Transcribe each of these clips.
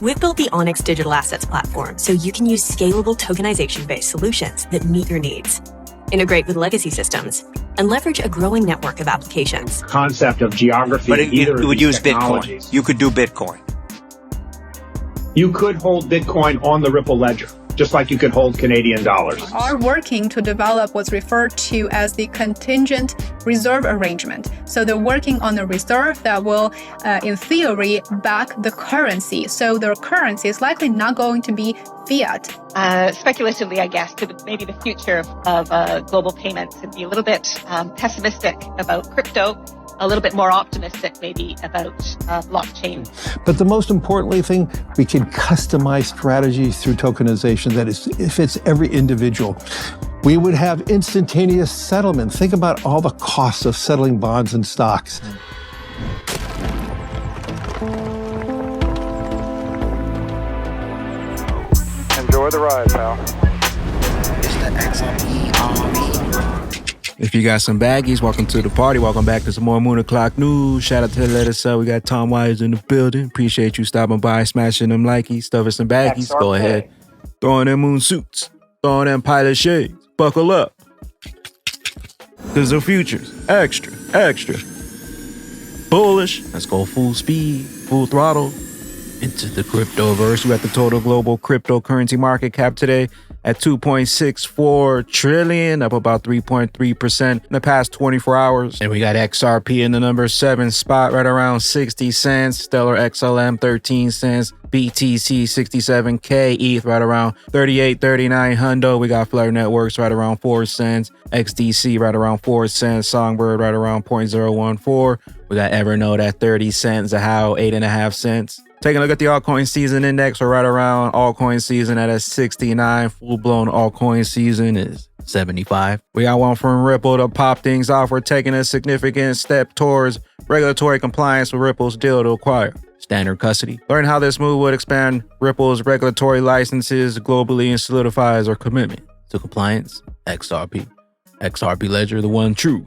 We've built the Onyx Digital Assets platform so you can use scalable tokenization-based solutions that meet your needs, integrate with legacy systems, and leverage a growing network of applications. Concept of geography. But it would use Bitcoin. You could do Bitcoin. You could hold Bitcoin on the Ripple ledger, just like you could hold Canadian dollars. Are working to develop what's referred to as the contingent reserve arrangement. So they're working on a reserve that will, in theory, back the currency. So their currency is likely not going to be fiat. Speculatively, I guess, maybe the future of global payments and be a little bit pessimistic about crypto, a little bit more optimistic maybe about blockchain. But the most importantly thing, we can customize strategies through tokenization that fits every individual. We would have instantaneous settlement. Think about all the costs of settling bonds and stocks. Enjoy the ride, pal. It's the XRP Army. If you got some baggies, welcome to the party. Welcome back to some more Moon O'Clock news. Shout out to the Let Us Up. We got Tom Wise in the building. Appreciate you stopping by, smashing them likeies, stuffing some baggies. Go ahead. Throwing them moon suits. Throwing them pilot shades. Buckle up. Because the future's extra, extra bullish. Let's go full speed, full throttle into the cryptoverse. We got the total global cryptocurrency market cap today at $2.64 trillion, up about 3.3% in the past 24 hours. And we got XRP in the number 7 spot, right around 60 cents. Stellar XLM, 13 cents. BTC, 67K. ETH, right around 38, 39 hundo. We got Flare Networks, right around 4 cents. XDC, right around 4 cents. Songbird, right around 0.014. We got Evernote at 30 cents. Zahao, 8.5 cents. Taking a look at the altcoin season index, we're right around altcoin season at a 69. Full-blown altcoin season is 75. We got one from Ripple to pop things off. We're taking a significant step towards regulatory compliance with Ripple's deal to acquire standard custody. Learn how this move would expand Ripple's regulatory licenses globally and solidifies our commitment to compliance. XRP Ledger, the one true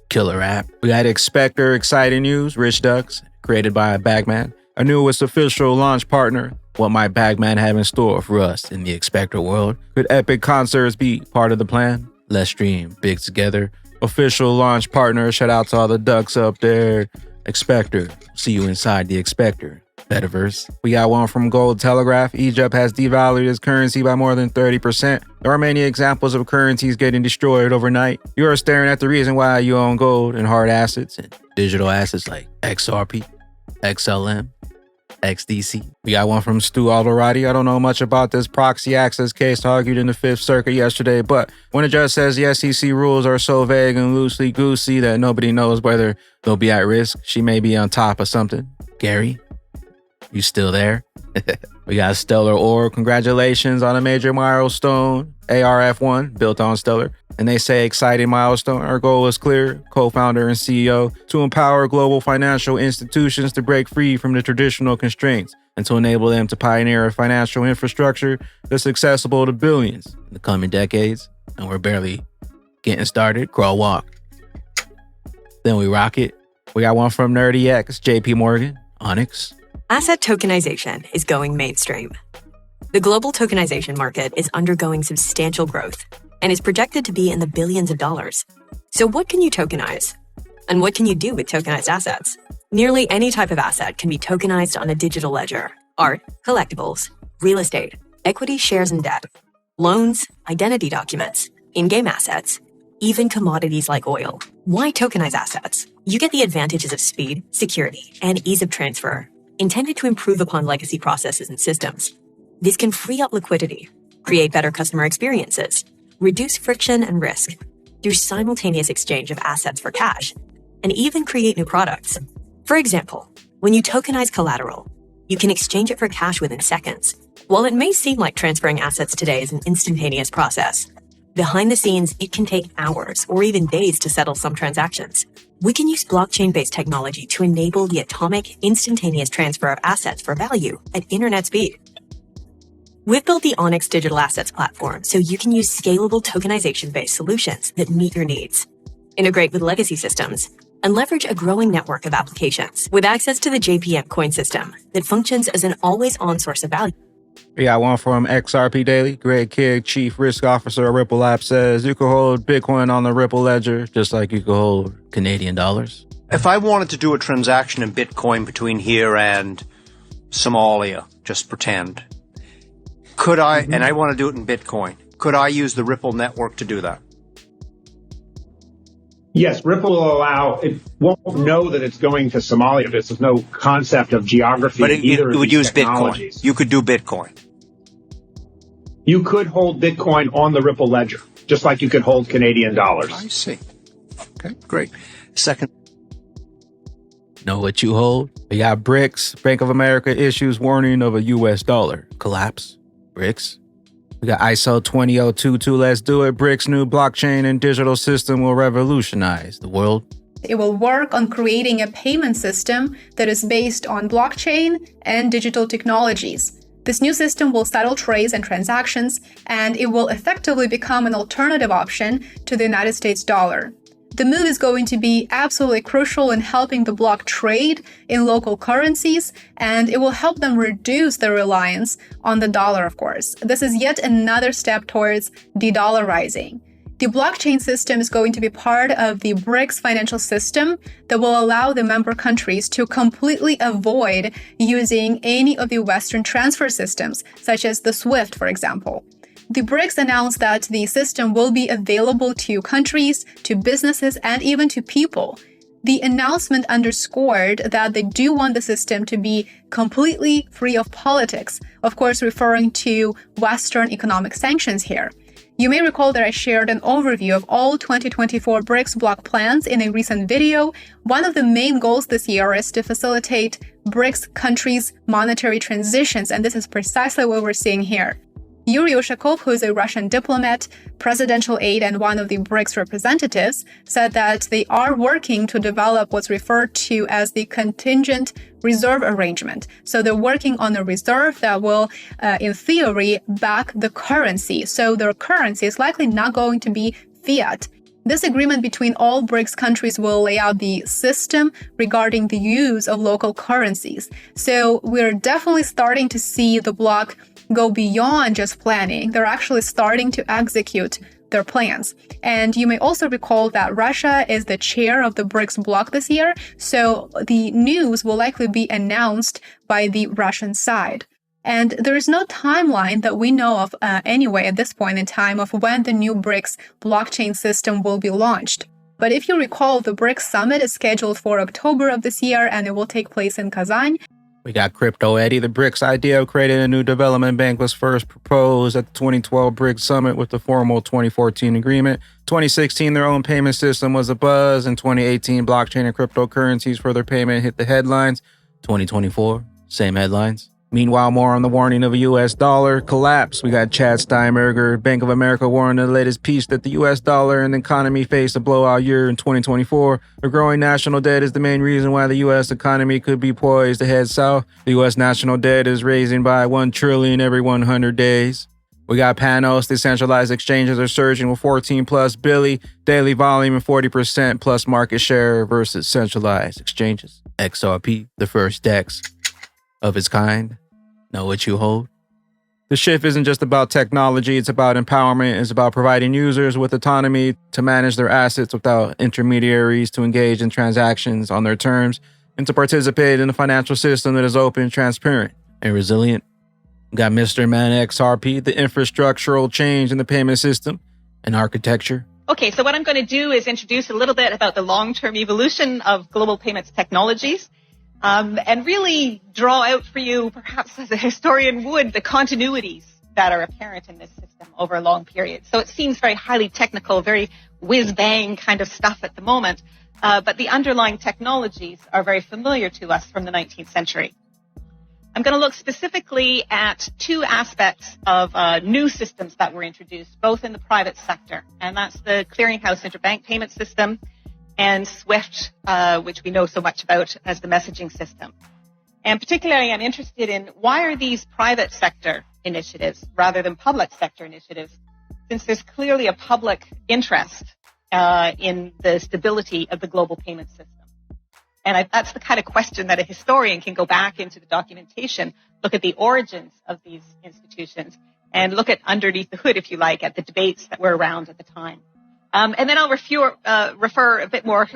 killer app. We got Expector, exciting news. Rich Ducks, created by Bagman, our newest official launch partner. What might Bagman have in store for us in the Expector world? Could epic concerts be part of the plan? Let's dream big together. Official launch partner. Shout out to all the ducks up there. Expector. See you inside the Expector Metaverse. We got one from Gold Telegraph. Egypt has devalued its currency by more than 30%. There are many examples of currencies getting destroyed overnight. You are staring at the reason why you own gold and hard assets and digital assets like XRP, XLM, XDC. We got one from Stu Alderati. I don't know much about this proxy access case argued in the Fifth Circuit yesterday, but when a judge says the SEC rules are so vague and loosey-goosey that nobody knows whether they'll be at risk, she may be on top of something. Gary, you still there? We got Stellar Ore. Congratulations on a major milestone. ARF1, built on Stellar. And they say exciting milestone. Our goal is clear, co-founder and CEO, to empower global financial institutions to break free from the traditional constraints and to enable them to pioneer a financial infrastructure that's accessible to billions in the coming decades. And we're barely getting started. Crawl, walk. Then we rock it. We got one from Nerdy X, JP Morgan, Onyx. Asset tokenization is going mainstream. The global tokenization market is undergoing substantial growth and is projected to be in the billions of dollars. So what can you tokenize? And what can you do with tokenized assets? Nearly any type of asset can be tokenized on a digital ledger. Art, collectibles, real estate, equity, shares and debt, loans, identity documents, in-game assets, even commodities like oil. Why tokenize assets? You get the advantages of speed, security, and ease of transfer, intended to improve upon legacy processes and systems. This can free up liquidity, create better customer experiences, reduce friction and risk through simultaneous exchange of assets for cash, and even create new products. For example, when you tokenize collateral, you can exchange it for cash within seconds. While it may seem like transferring assets today is an instantaneous process, behind the scenes, it can take hours or even days to settle some transactions. We can use blockchain-based technology to enable the atomic, instantaneous transfer of assets for value at internet speed. We've built the Onyx Digital Assets platform so you can use scalable tokenization-based solutions that meet your needs, integrate with legacy systems, and leverage a growing network of applications with access to the JPM coin system that functions as an always-on source of value. We got one from XRP Daily. Greg Kidd, Chief Risk Officer at Ripple Lab, says you can hold Bitcoin on the Ripple ledger just like you could hold Canadian dollars. If I wanted to do a transaction in Bitcoin between here and Somalia, just pretend, could I, and I want to do it in Bitcoin, could I use the Ripple network to do that? Yes, Ripple will allow, it won't know that it's going to Somalia. There's no concept of geography. But it would use Bitcoin. You could do Bitcoin. You could hold Bitcoin on the Ripple ledger, just like you could hold Canadian dollars. I see. Okay, great. Second. Know what you hold? We got BRICS. Bank of America issues warning of a U.S. dollar collapse. BRICS. We got ISO 20022. Let's do it. BRICS' new blockchain and digital system will revolutionize the world. It will work on creating a payment system that is based on blockchain and digital technologies. This new system will settle trades and transactions, and it will effectively become an alternative option to the United States dollar. The move is going to be absolutely crucial in helping the bloc trade in local currencies, and it will help them reduce their reliance on the dollar, of course. This is yet another step towards de-dollarizing. The blockchain system is going to be part of the BRICS financial system that will allow the member countries to completely avoid using any of the Western transfer systems, such as the SWIFT, for example. The BRICS announced that the system will be available to countries, to businesses, and even to people. The announcement underscored that they do want the system to be completely free of politics, of course referring to Western economic sanctions here. You may recall that I shared an overview of all 2024 BRICS bloc plans in a recent video. One of the main goals this year is to facilitate BRICS countries' monetary transitions, and this is precisely what we're seeing here. Yuri Ushakov, who is a Russian diplomat, presidential aide, and one of the BRICS representatives, said that they are working to develop what's referred to as the contingent reserve arrangement. So they're working on a reserve that will, in theory, back the currency. So their currency is likely not going to be fiat. This agreement between all BRICS countries will lay out the system regarding the use of local currencies. So we're definitely starting to see the bloc go beyond just planning. They're actually starting to execute their plans. And you may also recall that Russia is the chair of the BRICS bloc this year, so the news will likely be announced by the Russian side. And there is no timeline that we know of anyway at this point in time of when the new BRICS blockchain system will be launched. But if you recall, the BRICS summit is scheduled for October of this year, and it will take place in Kazan. We got Crypto Eddie. The BRICS idea of creating a new development bank was first proposed at the 2012 BRICS Summit with the formal 2014 agreement. 2016, their own payment system was a buzz. In 2018, blockchain and cryptocurrencies for their payment hit the headlines. 2024, same headlines. Meanwhile, more on the warning of a U.S. dollar collapse. We got Chad Steinberger. Bank of America warned in the latest piece that the U.S. dollar and the economy face a blowout year in 2024. The growing national debt is the main reason why the U.S. economy could be poised to head south. The U.S. national debt is raising by $1 trillion every 100 days. We got Panos. Decentralized exchanges are surging with 14 plus billion daily volume and 40% plus market share versus centralized exchanges. XRP, the first DEX of its kind. Know what you hold? The shift isn't just about technology, it's about empowerment. It's about providing users with autonomy to manage their assets without intermediaries, to engage in transactions on their terms, and to participate in a financial system that is open, transparent, and resilient. We got Mr. Man XRP, the infrastructural change in the payment system and architecture. Okay, so what I'm going to do is introduce a little bit about the long-term evolution of global payments technologies. And really draw out for you, perhaps as a historian would, the continuities that are apparent in this system over a long period. So it seems very highly technical, very whiz-bang kind of stuff at the moment, but the underlying technologies are very familiar to us from the 19th century. I'm going to look specifically at two aspects of new systems that were introduced, both in the private sector, and that's the clearinghouse interbank payment system and SWIFT, which we know so much about as the messaging system. And particularly, I'm interested in why are these private sector initiatives rather than public sector initiatives, since there's clearly a public interest in the stability of the global payment system. And that's the kind of question that a historian can go back into the documentation, look at the origins of these institutions, and look at underneath the hood, if you like, at the debates that were around at the time. And then I'll refer a bit more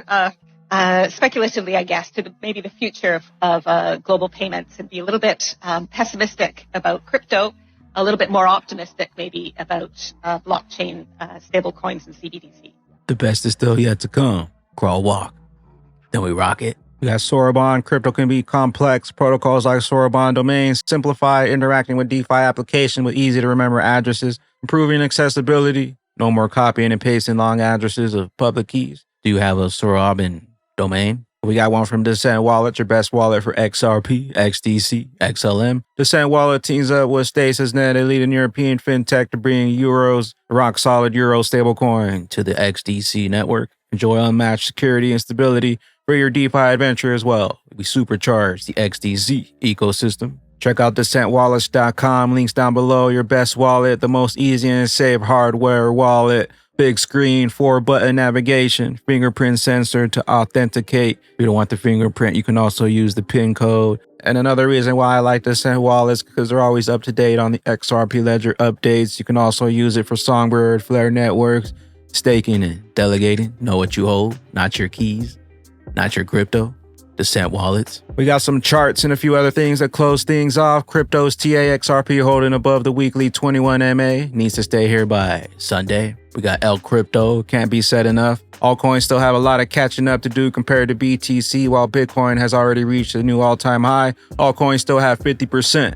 speculatively, I guess, to maybe the future of global payments, and be a little bit pessimistic about crypto, a little bit more optimistic maybe about blockchain, stable coins, and CBDC. The best is still yet to come. Crawl, walk. Then we rock it. We got Sorobon. Crypto can be complex. Protocols like Sorobon domains simplify interacting with DeFi application with easy to remember addresses, improving accessibility. No more copying and pasting long addresses of public keys. Do you have a Sorobon domain? We got one from Descent Wallet, your best wallet for XRP, XDC, XLM. Descent Wallet teams up with Stasisnet, a leading European fintech, to bring euros, rock solid euro stablecoin to the XDC network. Enjoy unmatched security and stability for your DeFi adventure as well. We supercharge the XDC ecosystem. Check out DescentWallets.com. Links down below. Your best wallet, the most easy and safe hardware wallet. Big screen, 4-button navigation, fingerprint sensor to authenticate. If you don't want the fingerprint, you can also use the PIN code. And another reason why I like Descent Wallets, because they're always up to date on the XRP Ledger updates. You can also use it for Songbird, Flare networks, staking and delegating. Know what you hold, not your keys, not your crypto. Descent Wallets. We got some charts and a few other things that close things off. Crypto's TA XRP holding above the weekly 21 MA. Needs to stay here by Sunday. We got L Crypto. Can't be said enough. Altcoins still have a lot of catching up to do compared to BTC. While Bitcoin has already reached a new all-time high, altcoins still have 50%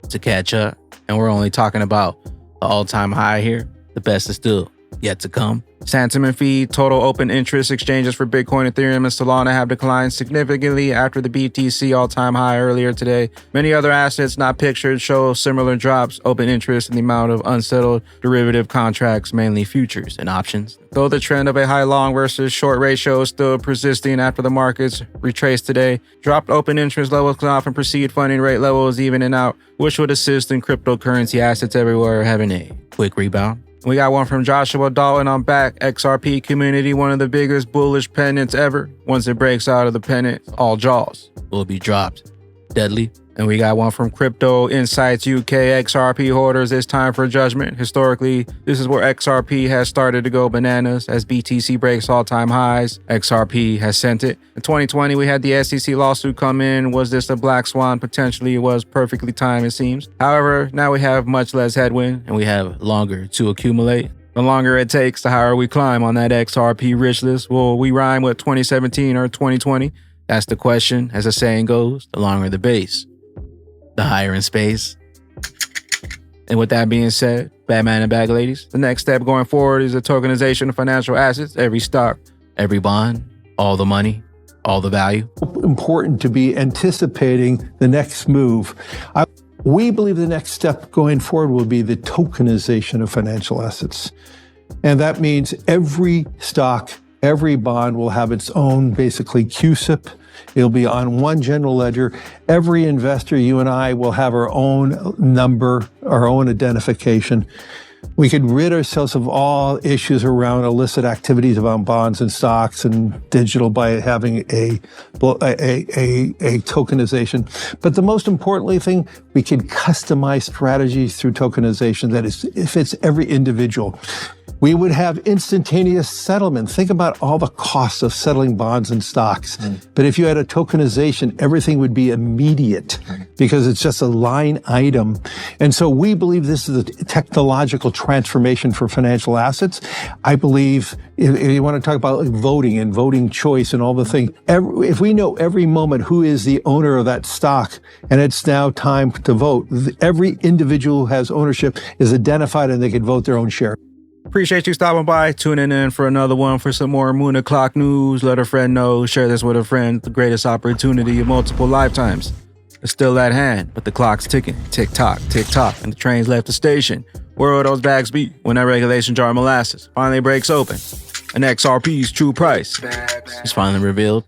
to catch up. And we're only talking about the all-time high here. The best is still yet to come. Sentiment feed, total open interest exchanges for Bitcoin, Ethereum, and Solana have declined significantly after the BTC all-time high earlier today. Many other assets not pictured show similar drops, open interest in the amount of unsettled derivative contracts, mainly futures and options. Though the trend of a high-long versus short ratio is still persisting after the markets retraced today, dropped open interest levels can often precede funding rate levels evening out, which would assist in cryptocurrency assets everywhere having a quick rebound. We got one from Joshua Dalton on back. XRP community, one of the biggest bullish pennants ever. Once it breaks out of the pennant, all jaws will be dropped. Deadly. And we got one from Crypto Insights UK. XRP holders, it's time for judgment. Historically, this is where XRP has started to go bananas as BTC breaks all-time highs. XRP has sent it. In 2020, we had the SEC lawsuit come in. Was this a black swan? Potentially, it was perfectly timed, it seems. However, now we have much less headwind and we have longer to accumulate. The longer it takes, the higher we climb on that XRP rich list. Will we rhyme with 2017 or 2020? That's the question. As the saying goes, the longer the base, the higher in space. And with that being said, Batman and Bag Ladies, the next step going forward is the tokenization of financial assets. Every stock, every bond, all the money, all the value. Important to be anticipating the next move. We believe the next step going forward will be the tokenization of financial assets. And that means every stock, every bond will have its own, basically, CUSIP. It'll be on one general ledger. Every investor, you and I, will have our own number, our own identification. We could rid ourselves of all issues around illicit activities around bonds and stocks and digital by having a tokenization. But the most importantly thing, we can customize strategies through tokenization that fits every individual. We would have instantaneous settlement. Think about all the costs of settling bonds and stocks. But if you had a tokenization, everything would be immediate because it's just a line item. And so we believe this is a technological transformation for financial assets. I believe if you want to talk about voting and voting choice and all the things, if we know every moment who is the owner of that stock and it's now time to vote, every individual who has ownership is identified and they can vote their own share. Appreciate you stopping by, tuning in for another one for some more Moon O'Clock news. Let a friend know, share this with a friend. The greatest opportunity of multiple lifetimes is still at hand, but the clock's ticking. Tick tock, and the train's left the station. Where will those bags be when that regulation jar of molasses finally breaks open? And XRP's true price is finally revealed.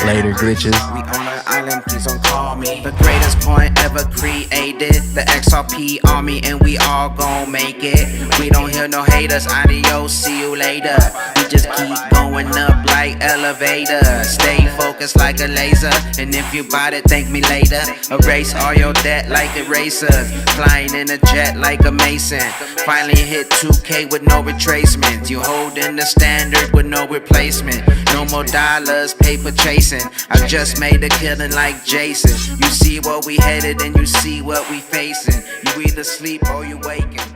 Later, glitches. We on an island, please don't call me. The greatest point ever created, the XRP army, and we all gon' make it. We don't hear no haters, adios, see you later. We just keep going. going up like elevator. Stay focused like a laser, and if you bought it, thank me later. Erase all your debt like erasers. Flying in a jet like a mason. Finally hit 2K with no retracement. You holding the standard with no replacement. No more dollars, paper chasing. I just made a killing like Jason. You see where we headed and you see what we facing. You either sleep or you waking.